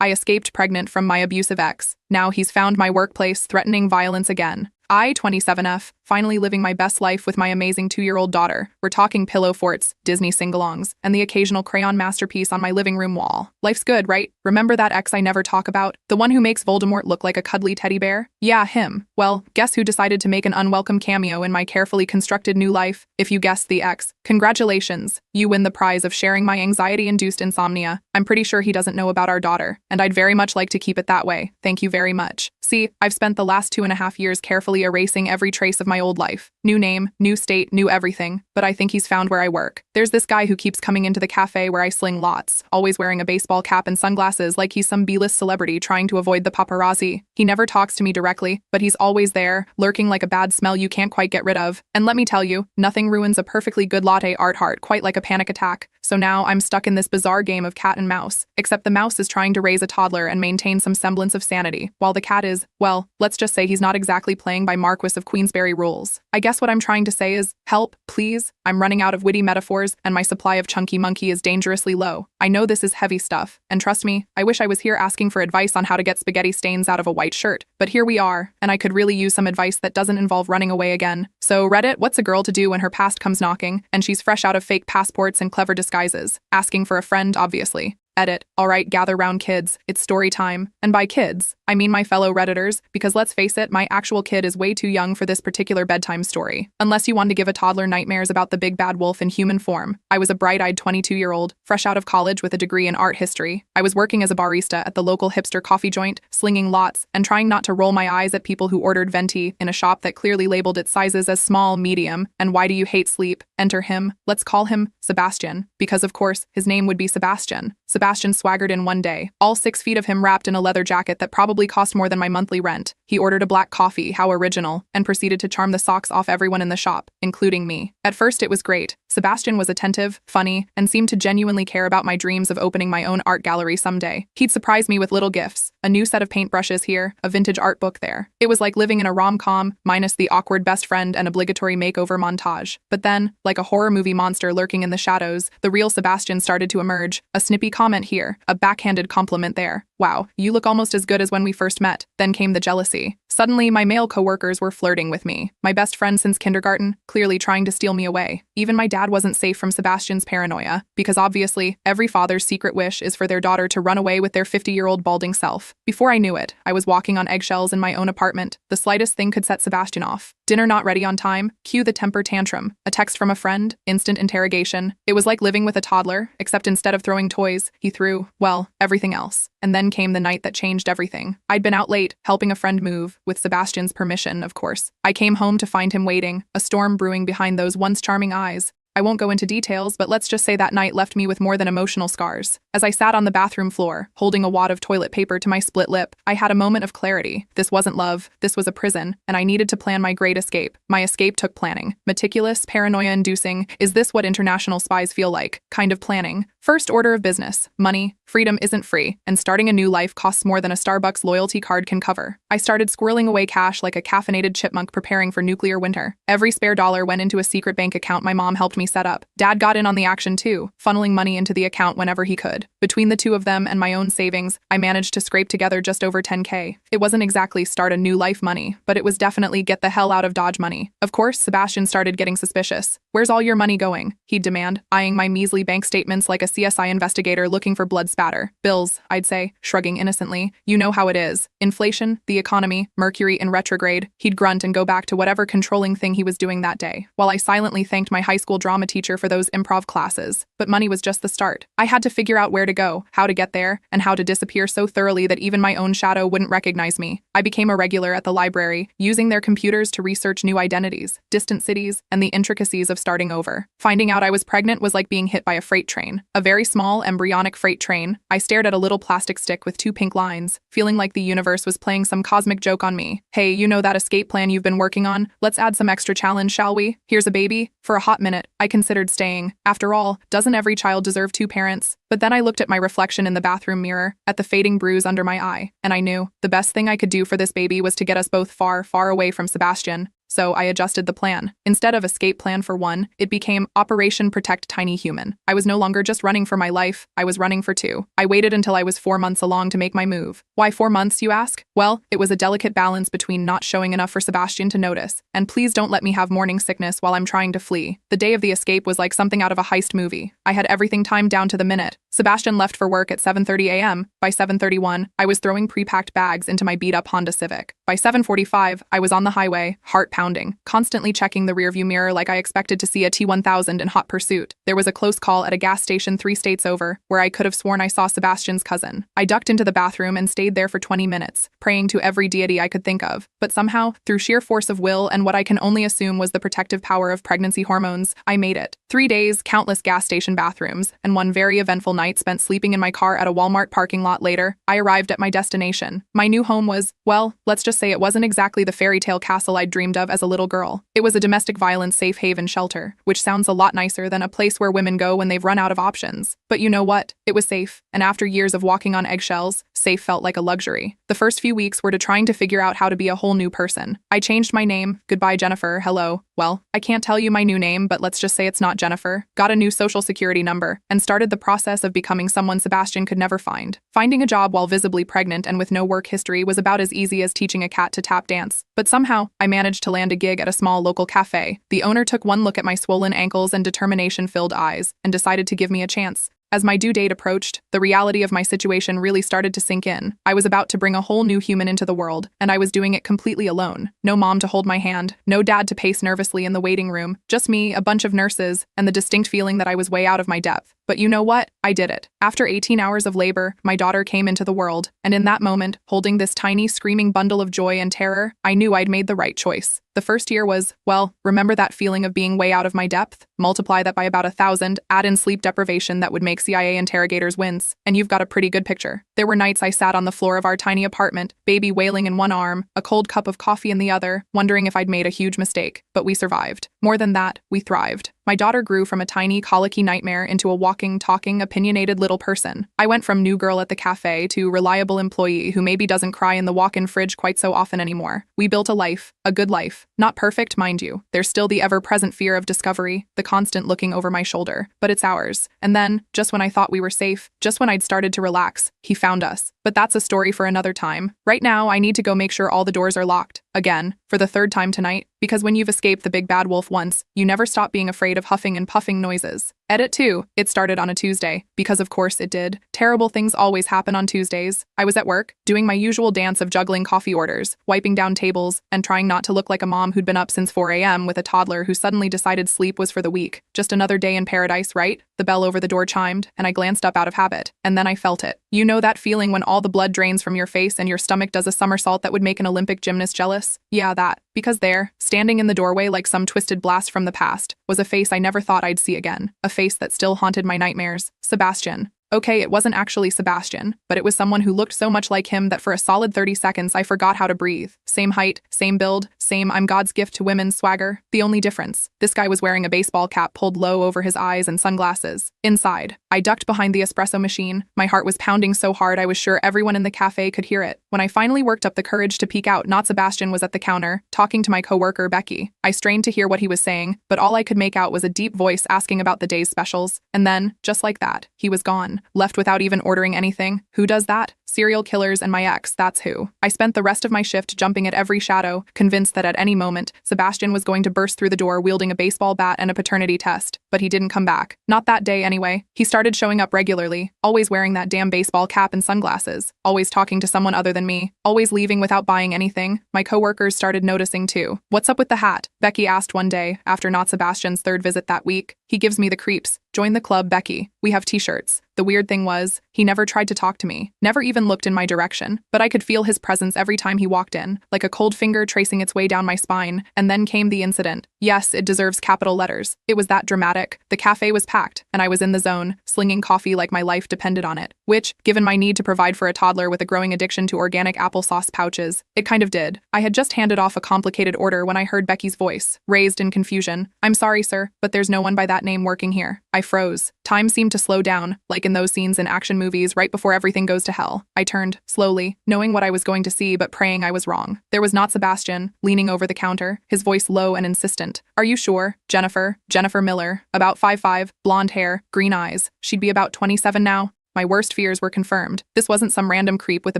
I escaped pregnant from my abusive ex. Now he's found my workplace threatening violence again. I, 27F, finally living my best life with my amazing 2-year-old daughter. We're talking pillow forts, Disney sing-alongs, and the occasional crayon masterpiece on my living room wall. Life's good, right? Remember that ex I never talk about? The one who makes Voldemort look like a cuddly teddy bear? Yeah, him. Well, guess who decided to make an unwelcome cameo in my carefully constructed new life? If you guessed the ex, congratulations. You win the prize of sharing my anxiety-induced insomnia. I'm pretty sure he doesn't know about our daughter, and I'd very much like to keep it that way. Thank you very much. See, I've spent the last 2.5 years carefully erasing every trace of my old life. New name, new state, new everything. But I think he's found where I work. There's this guy who keeps coming into the cafe where I sling lots, always wearing a baseball cap and sunglasses like he's some B-list celebrity trying to avoid the paparazzi. He never talks to me directly, but he's always there, lurking like a bad smell you can't quite get rid of. And let me tell you, nothing ruins a perfectly good latte art heart quite like a panic attack. So now I'm stuck in this bizarre game of cat and mouse, except the mouse is trying to raise a toddler and maintain some semblance of sanity, while the cat is, well, let's just say he's not exactly playing by Marquis of Queensberry rules. I guess what I'm trying to say is, help, please. I'm running out of witty metaphors, and my supply of chunky monkey is dangerously low. I know this is heavy stuff, and trust me, I wish I was here asking for advice on how to get spaghetti stains out of a white shirt. But here we are, and I could really use some advice that doesn't involve running away again. So Reddit, what's a girl to do when her past comes knocking, and she's fresh out of fake passports and clever disguises? Asking for a friend, obviously. Edit. Alright, gather round kids. It's story time. And by kids, I mean my fellow Redditors, because let's face it, my actual kid is way too young for this particular bedtime story. Unless you want to give a toddler nightmares about the big bad wolf in human form. I was a bright-eyed 22-year-old, fresh out of college with a degree in art history. I was working as a barista at the local hipster coffee joint, slinging lots, and trying not to roll my eyes at people who ordered venti in a shop that clearly labeled its sizes as small, medium, and why do you hate sleep? Enter him. Let's call him Sebastian, because of course, his name would be Sebastian. Sebastian swaggered in one day, all 6 feet of him wrapped in a leather jacket that probably cost more than my monthly rent. He ordered a black coffee, how original, and proceeded to charm the socks off everyone in the shop, including me. At first it was great. Sebastian was attentive, funny, and seemed to genuinely care about my dreams of opening my own art gallery someday. He'd surprise me with little gifts, a new set of paintbrushes here, a vintage art book there. It was like living in a rom-com, minus the awkward best friend and obligatory makeover montage. But then, like a horror movie monster lurking in the shadows, the real Sebastian started to emerge. A snippy comment here, a backhanded compliment there. Wow, you look almost as good as when we first met. Then came the jealousy. Suddenly, my male coworkers were flirting with me. My best friend since kindergarten, clearly trying to steal me away. Even my dad wasn't safe from Sebastian's paranoia, because obviously, every father's secret wish is for their daughter to run away with their 50-year-old balding self. Before I knew it, I was walking on eggshells in my own apartment. The slightest thing could set Sebastian off. Dinner not ready on time, cue the temper tantrum. A text from a friend, instant interrogation. It was like living with a toddler, except instead of throwing toys, he threw, well, everything else. And then came the night that changed everything. I'd been out late, helping a friend move, with Sebastian's permission, of course. I came home to find him waiting, a storm brewing behind those once charming eyes. I won't go into details, but let's just say that night left me with more than emotional scars. As I sat on the bathroom floor, holding a wad of toilet paper to my split lip, I had a moment of clarity. This wasn't love, this was a prison, and I needed to plan my great escape. My escape took planning. Meticulous, paranoia-inducing, is this what international spies feel like? Kind of planning. First order of business. Money. Freedom isn't free, and starting a new life costs more than a Starbucks loyalty card can cover. I started squirreling away cash like a caffeinated chipmunk preparing for nuclear winter. Every spare dollar went into a secret bank account my mom helped me set up. Dad got in on the action too, funneling money into the account whenever he could. Between the two of them and my own savings, I managed to scrape together just over 10K. It wasn't exactly start a new life money, but it was definitely get the hell out of Dodge money. Of course, Sebastian started getting suspicious. Where's all your money going? He'd demand, eyeing my measly bank statements like a CSI investigator looking for blood spatter. Bills, I'd say, shrugging innocently. You know how it is. Inflation, the economy, Mercury in retrograde. He'd grunt and go back to whatever controlling thing he was doing that day, while I silently thanked my high school drama teacher for those improv classes. But money was just the start. I had to figure out where to go, how to get there, and how to disappear so thoroughly that even my own shadow wouldn't recognize me. I became a regular at the library, using their computers to research new identities, distant cities, and the intricacies of starting over. Finding out I was pregnant was like being hit by a freight train. A very small, embryonic freight train. I stared at a little plastic stick with 2 pink lines, feeling like the universe was playing some cosmic joke on me. Hey, you know that escape plan you've been working on? Let's add some extra challenge, shall we? Here's a baby. For a hot minute, I considered staying. After all, doesn't every child deserve 2 parents? But then I looked at my reflection in the bathroom mirror, at the fading bruise under my eye, and I knew the best thing I could do for this baby was to get us both far, far away from Sebastian. so I adjusted the plan. Instead of Escape Plan for 1, it became Operation Protect Tiny Human. I was no longer just running for my life, I was running for 2. I waited until I was 4 months along to make my move. Why 4 months, you ask? Well, it was a delicate balance between not showing enough for Sebastian to notice, and please don't let me have morning sickness while I'm trying to flee. The day of the escape was like something out of a heist movie. I had everything timed down to the minute. Sebastian left for work at 7:30 a.m. By 7:31, I was throwing pre-packed bags into my beat-up Honda Civic. By 7:45, I was on the highway, heart pounding, constantly checking the rearview mirror like I expected to see a T-1000 in hot pursuit. There was a close call at a gas station 3 states over, where I could have sworn I saw Sebastian's cousin. I ducked into the bathroom and stayed there for 20 minutes, praying to every deity I could think of. But somehow, through sheer force of will and what I can only assume was the protective power of pregnancy hormones, I made it. 3 days, countless gas station bathrooms, and one very eventful night spent sleeping in my car at a Walmart parking lot later, I arrived at my destination. My new home was, well, let's just say it wasn't exactly the fairy tale castle I'd dreamed of as a little girl. It was a domestic violence safe haven shelter, which sounds a lot nicer than a place where women go when they've run out of options. But you know what? It was safe, and after years of walking on eggshells, safe felt like a luxury. The first few weeks were to trying to figure out how to be a whole new person. I changed my name, goodbye Jennifer, hello. Well, I can't tell you my new name, but let's just say it's not Jennifer. Got a new social security number, and started the process of becoming someone Sebastian could never find. Finding a job while visibly pregnant and with no work history was about as easy as teaching a cat to tap dance. But somehow, I managed to land a gig at a small local cafe. The owner took one look at my swollen ankles and determination-filled eyes, and decided to give me a chance. As my due date approached, the reality of my situation really started to sink in. I was about to bring a whole new human into the world, and I was doing it completely alone. No mom to hold my hand, no dad to pace nervously in the waiting room, just me, a bunch of nurses, and the distinct feeling that I was way out of my depth. But you know what? I did it. After 18 hours of labor, my daughter came into the world, and in that moment, holding this tiny, screaming bundle of joy and terror, I knew I'd made the right choice. The first year was, well, remember that feeling of being way out of my depth? Multiply that by about 1,000, add in sleep deprivation that would make CIA interrogators wince, and you've got a pretty good picture. There were nights I sat on the floor of our tiny apartment, baby wailing in one arm, a cold cup of coffee in the other, wondering if I'd made a huge mistake. But we survived. More than that, we thrived. My daughter grew from a tiny, colicky nightmare into a walking, talking, opinionated little person. I went from new girl at the cafe to reliable employee who maybe doesn't cry in the walk-in fridge quite so often anymore. We built a life, a good life. Not perfect, mind you. There's still the ever-present fear of discovery, the constant looking over my shoulder, but it's ours. And then, just when I thought we were safe, just when I'd started to relax, he found us. But that's a story for another time. Right now, I need to go make sure all the doors are locked. Again, for the 3rd time tonight, because when you've escaped the big bad wolf once, you never stop being afraid of huffing and puffing noises. Edit 2. It started on a Tuesday, because of course it did. Terrible things always happen on Tuesdays. I was at work, doing my usual dance of juggling coffee orders, wiping down tables, and trying not to look like a mom who'd been up since 4 a.m. with a toddler who suddenly decided sleep was for the weak. Just another day in paradise, right? The bell over the door chimed, and I glanced up out of habit. And then I felt it. You know that feeling when all the blood drains from your face and your stomach does a somersault that would make an Olympic gymnast jealous? Yeah, that. Because there, standing in the doorway like some twisted blast from the past, was a face I never thought I'd see again. A face that still haunted my nightmares. Sebastian. Okay, it wasn't actually Sebastian, but it was someone who looked so much like him that for a solid 30 seconds I forgot how to breathe. Same height, same build, same I'm God's gift to women swagger. The only difference, this guy was wearing a baseball cap pulled low over his eyes and sunglasses. Inside, I ducked behind the espresso machine. My heart was pounding so hard I was sure everyone in the cafe could hear it. When I finally worked up the courage to peek out, not Sebastian was at the counter, talking to my coworker Becky. I strained to hear what he was saying, but all I could make out was a deep voice asking about the day's specials. And then, just like that, he was gone. Left without even ordering anything. Who does that? Serial killers and my ex, that's who. I spent the rest of my shift jumping at every shadow, convinced that at any moment, Sebastian was going to burst through the door wielding a baseball bat and a paternity test. But he didn't come back. Not that day anyway. He started showing up regularly, always wearing that damn baseball cap and sunglasses, always talking to someone other than me, always leaving without buying anything. My coworkers started noticing too. What's up with the hat? Becky asked one day, after not Sebastian's 3rd visit that week. He gives me the creeps. Join the club, Becky. We have t-shirts. The weird thing was, he never tried to talk to me, never even looked in my direction, but I could feel his presence every time he walked in, like a cold finger tracing its way down my spine. And then came the incident. Yes, it deserves capital letters. It was that dramatic. The cafe was packed, and I was in the zone, slinging coffee like my life depended on it. Which, given my need to provide for a toddler with a growing addiction to organic applesauce pouches, it kind of did. I had just handed off a complicated order when I heard Becky's voice, raised in confusion. "I'm sorry, sir, but there's no one by that name working here." I froze. Time seemed to slow down, like in those scenes in action movies right before everything goes to hell. I turned, slowly, knowing what I was going to see but praying I was wrong. There was not Sebastian, leaning over the counter, his voice low and insistent. "Are you sure? Jennifer Miller, about 5'5", blonde hair, green eyes. She'd be about 27 now." My worst fears were confirmed. This wasn't some random creep with a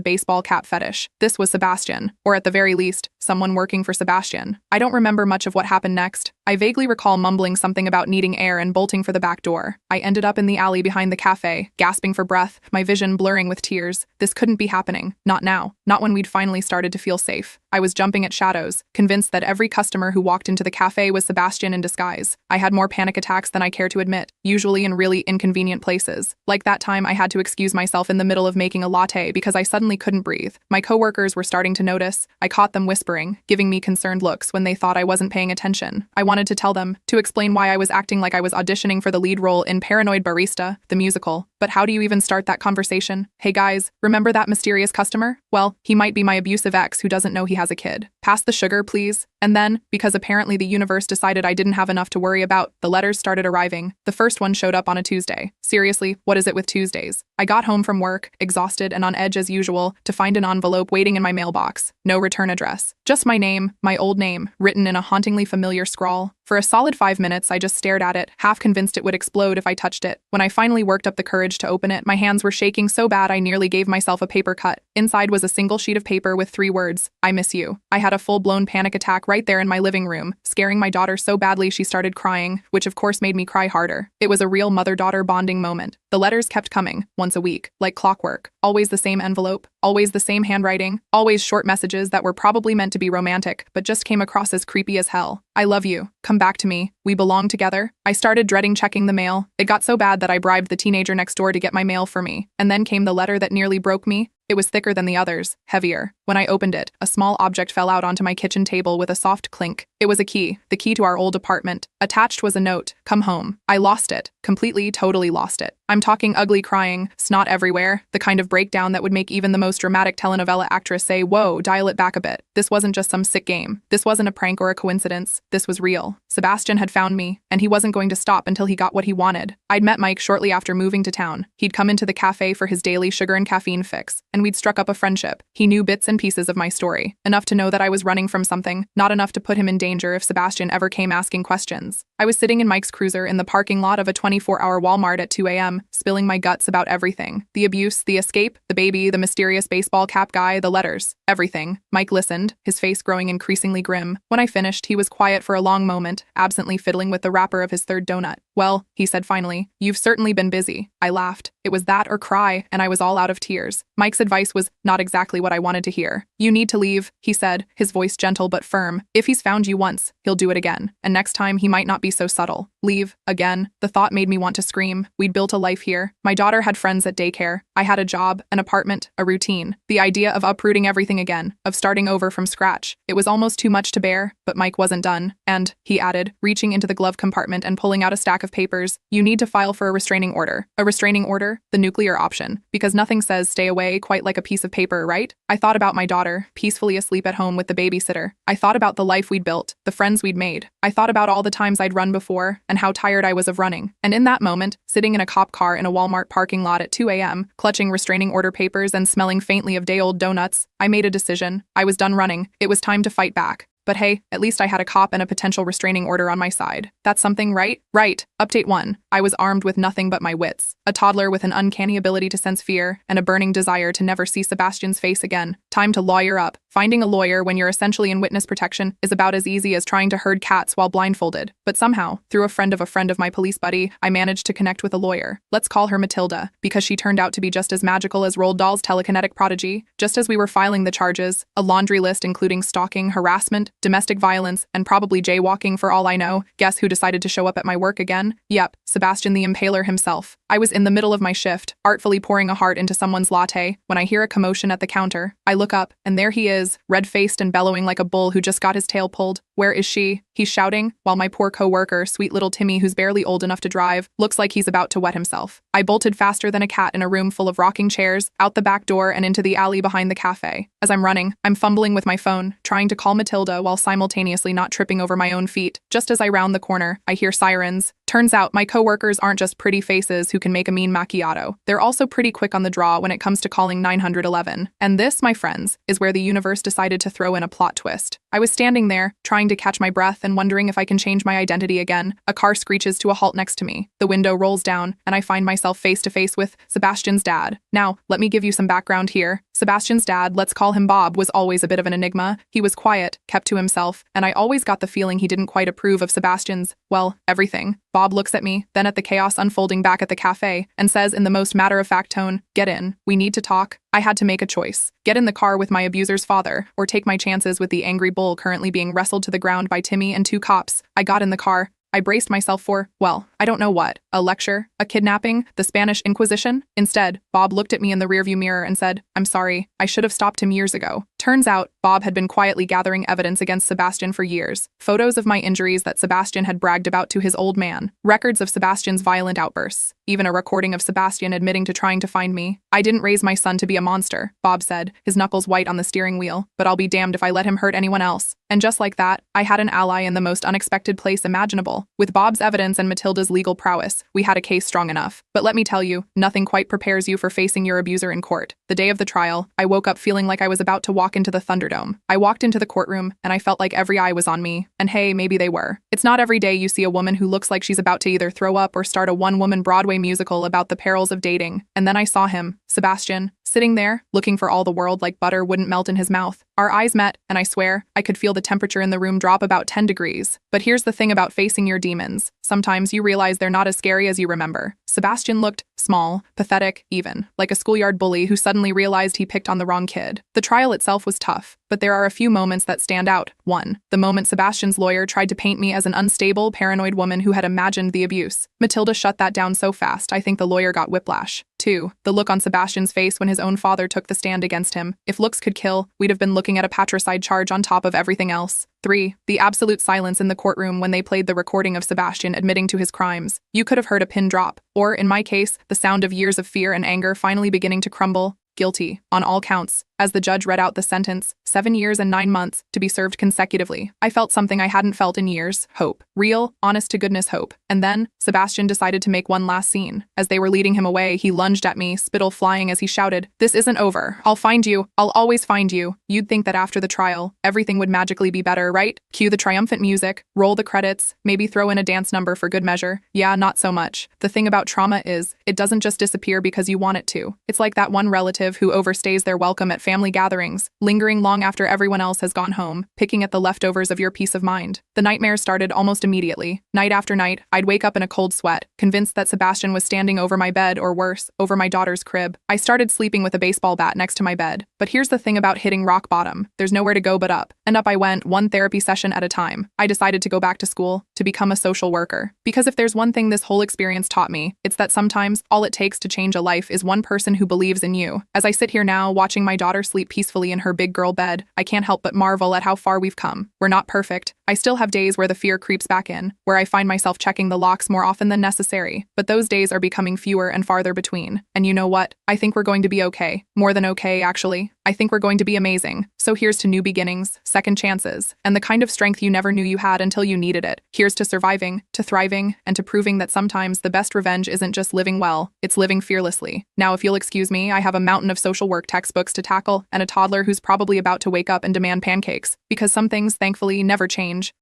baseball cap fetish. This was Sebastian, or at the very least, someone working for Sebastian. I don't remember much of what happened next. I vaguely recall mumbling something about needing air and bolting for the back door. I ended up in the alley behind the cafe, gasping for breath, my vision blurring with tears. This couldn't be happening. Not now. Not when we'd finally started to feel safe. I was jumping at shadows, convinced that every customer who walked into the cafe was Sebastian in disguise. I had more panic attacks than I care to admit, usually in really inconvenient places. Like that time I had to excuse myself in the middle of making a latte because I suddenly couldn't breathe. My coworkers were starting to notice. I caught them whispering, giving me concerned looks when they thought I wasn't paying attention. I wanted to tell them, to explain why I was acting like I was auditioning for the lead role in Paranoid Barista, the musical. But how do you even start that conversation? "Hey guys, remember that mysterious customer? Well, he might be my abusive ex who doesn't know he has a kid. Pass the sugar, please." And then, because apparently the universe decided I didn't have enough to worry about, the letters started arriving. The first one showed up on a Tuesday. Seriously, what is it with Tuesdays? I got home from work, exhausted and on edge as usual, to find an envelope waiting in my mailbox. No return address. Just my name, my old name, written in a hauntingly familiar scrawl. For a solid 5 minutes, I just stared at it, half convinced it would explode if I touched it. When I finally worked up the courage to open it, my hands were shaking so bad I nearly gave myself a paper cut. Inside was a single sheet of paper with 3 words, "I miss you." I had a full-blown panic attack right there in my living room, scaring my daughter so badly she started crying, which of course made me cry harder. It was a real mother-daughter bonding moment. The letters kept coming, once a week, like clockwork. Always the same envelope, always the same handwriting, always short messages that were probably meant to be romantic, but just came across as creepy as hell. "I love you. Come back to me. We belong together." I started dreading checking the mail. It got so bad that I bribed the teenager next door to get my mail for me. And then came the letter that nearly broke me. It was thicker than the others, heavier. When I opened it, a small object fell out onto my kitchen table with a soft clink. It was a key, the key to our old apartment. Attached was a note, "Come home." I lost it. Completely, totally lost it. I'm talking ugly crying, snot everywhere, the kind of breakdown that would make even the most dramatic telenovela actress say, "Whoa, dial it back a bit." This wasn't just some sick game. This wasn't a prank or a coincidence. This was real. Sebastian had found me, and he wasn't going to stop until he got what he wanted. I'd met Mike shortly after moving to town. He'd come into the cafe for his daily sugar and caffeine fix, and we'd struck up a friendship. He knew bits and pieces of my story, enough to know that I was running from something, not enough to put him in danger if Sebastian ever came asking questions. I was sitting in Mike's cruiser in the parking lot of a 24-hour Walmart at 2 a.m., spilling my guts about everything. The abuse, the escape, the baby, the mysterious baseball cap guy, the letters. Everything. Mike listened, his face growing increasingly grim. When I finished, he was quiet for a long moment, absently fiddling with the wrapper of his third donut. "Well," he said finally, "you've certainly been busy." I laughed. It was that or cry, and I was all out of tears. Mike's advice was not exactly what I wanted to hear. "You need to leave," he said, his voice gentle but firm. "If he's found you once, he'll do it again. And next time, he might not be so subtle." Leave? Again? The thought made me want to scream. We'd built a life here. My daughter had friends at daycare. I had a job, an apartment, a routine. The idea of uprooting everything again, of starting over from scratch. It was almost too much to bear, but Mike wasn't done. "And," he added, reaching into the glove compartment and pulling out a stack of papers, "you need to file for a restraining order." A restraining order? The nuclear option. Because nothing says stay away quite like a piece of paper, right? I thought about my daughter, peacefully asleep at home with the babysitter. I thought about the life we'd built, the friends we'd made. I thought about all the times I'd run before, and how tired I was of running. And in that moment, sitting in a cop car in a Walmart parking lot at 2 a.m., clutching restraining order papers and smelling faintly of day-old donuts, I made a decision. I was done running. It was time to fight back. But hey, at least I had a cop and a potential restraining order on my side. That's something, right? Right. Update 1. I was armed with nothing but my wits. A toddler with an uncanny ability to sense fear and a burning desire to never see Sebastian's face again. Time to lawyer up. Finding a lawyer when you're essentially in witness protection is about as easy as trying to herd cats while blindfolded. But somehow, through a friend of my police buddy, I managed to connect with a lawyer. Let's call her Matilda, because she turned out to be just as magical as Roald Dahl's telekinetic prodigy. Just as we were filing the charges, a laundry list including stalking, harassment, domestic violence, and probably jaywalking for all I know, guess who decided to show up at my work again? Yep, Sebastian the Impaler himself. I was in the middle of my shift, artfully pouring a heart into someone's latte, when I hear a commotion at the counter. I look up, and there he is, red-faced and bellowing like a bull who just got his tail pulled. Where is she? he's shouting, while my poor coworker, sweet little Timmy, who's barely old enough to drive, looks like he's about to wet himself. I bolted faster than a cat in a room full of rocking chairs, out the back door and into the alley behind the cafe. As I'm running, I'm fumbling with my phone, trying to call Matilda while simultaneously not tripping over my own feet. Just as I round the corner, I hear sirens. Turns out my coworkers aren't just pretty faces who can make a mean macchiato. They're also pretty quick on the draw when it comes to calling 911. And this, my friends, is where the universe decided to throw in a plot twist. I was standing there, trying to catch my breath and wondering if I can change my identity again. A car screeches to a halt next to me. The window rolls down, and I find myself face to face with Sebastian's dad. Now, let me give you some background here. Sebastian's dad, let's call him Bob, was always a bit of an enigma. He was quiet, kept to himself, and I always got the feeling he didn't quite approve of Sebastian's, well, everything. Bob looks at me, then at the chaos unfolding back at the cafe, and says in the most matter-of-fact tone, "Get in. We need to talk." I had to make a choice. Get in the car with my abuser's father, or take my chances with the angry bull currently being wrestled to the ground by Timmy and two cops. I got in the car. I braced myself for, well, I don't know what, a lecture, a kidnapping, the Spanish Inquisition? Instead, Bob looked at me in the rearview mirror and said, "I'm sorry, I should have stopped him years ago." Turns out, Bob had been quietly gathering evidence against Sebastian for years. Photos of my injuries that Sebastian had bragged about to his old man. Records of Sebastian's violent outbursts. Even a recording of Sebastian admitting to trying to find me. "I didn't raise my son to be a monster," Bob said, his knuckles white on the steering wheel, "but I'll be damned if I let him hurt anyone else." And just like that, I had an ally in the most unexpected place imaginable. With Bob's evidence and Matilda's legal prowess, we had a case strong enough. But let me tell you, nothing quite prepares you for facing your abuser in court. The day of the trial, I woke up feeling like I was about to walk into the Thunderdome. I walked into the courtroom, and I felt like every eye was on me. And hey, maybe they were. It's not every day you see a woman who looks like she's about to either throw up or start a one-woman Broadway musical about the perils of dating. And then I saw him, Sebastian, sitting there, looking for all the world like butter wouldn't melt in his mouth. Our eyes met, and I swear, I could feel the temperature in the room drop about 10 degrees. But here's the thing about facing your demons. Sometimes you realize they're not as scary as you remember. Sebastian looked small, pathetic, even, like a schoolyard bully who suddenly realized he picked on the wrong kid. The trial itself was tough, but there are a few moments that stand out. 1. The moment Sebastian's lawyer tried to paint me as an unstable, paranoid woman who had imagined the abuse. Matilda shut that down so fast, I think the lawyer got whiplash. 2. The look on Sebastian's face when his own father took the stand against him. If looks could kill, we'd have been looking at a patricide charge on top of everything else. 3. The absolute silence in the courtroom when they played the recording of Sebastian admitting to his crimes. You could have heard a pin drop, or, in my case, the sound of years of fear and anger finally beginning to crumble. Guilty, on all counts, as the judge read out the sentence, 7 years and 9 months, to be served consecutively. I felt something I hadn't felt in years, hope. Real, honest-to-goodness hope. And then, Sebastian decided to make one last scene. As they were leading him away, he lunged at me, spittle flying as he shouted, "This isn't over. I'll find you. I'll always find you." You'd think that after the trial, everything would magically be better, right? Cue the triumphant music, roll the credits, maybe throw in a dance number for good measure. Yeah, not so much. The thing about trauma is, it doesn't just disappear because you want it to. It's like that one relative who overstays their welcome at family gatherings, lingering long after everyone else has gone home, picking at the leftovers of your peace of mind. The nightmares started almost immediately. Night after night, I'd wake up in a cold sweat, convinced that Sebastian was standing over my bed or worse, over my daughter's crib. I started sleeping with a baseball bat next to my bed. But here's the thing about hitting rock bottom. There's nowhere to go but up. And up I went, one therapy session at a time. I decided to go back to school, to become a social worker. Because if there's one thing this whole experience taught me, it's that sometimes all it takes to change a life is one person who believes in you. As I sit here now, watching my daughter sleep peacefully in her big girl bed, I can't help but marvel at how far we've come. We're not perfect. I still have days where the fear creeps back in, where I find myself checking the locks more often than necessary. But those days are becoming fewer and farther between. And you know what? I think we're going to be okay. More than okay, actually. I think we're going to be amazing. So here's to new beginnings, second chances, and the kind of strength you never knew you had until you needed it. Here's to surviving, to thriving, and to proving that sometimes the best revenge isn't just living well, it's living fearlessly. Now, if you'll excuse me, I have a mountain of social work textbooks to tackle, and a toddler who's probably about to wake up and demand pancakes. Because some things, thankfully, never change.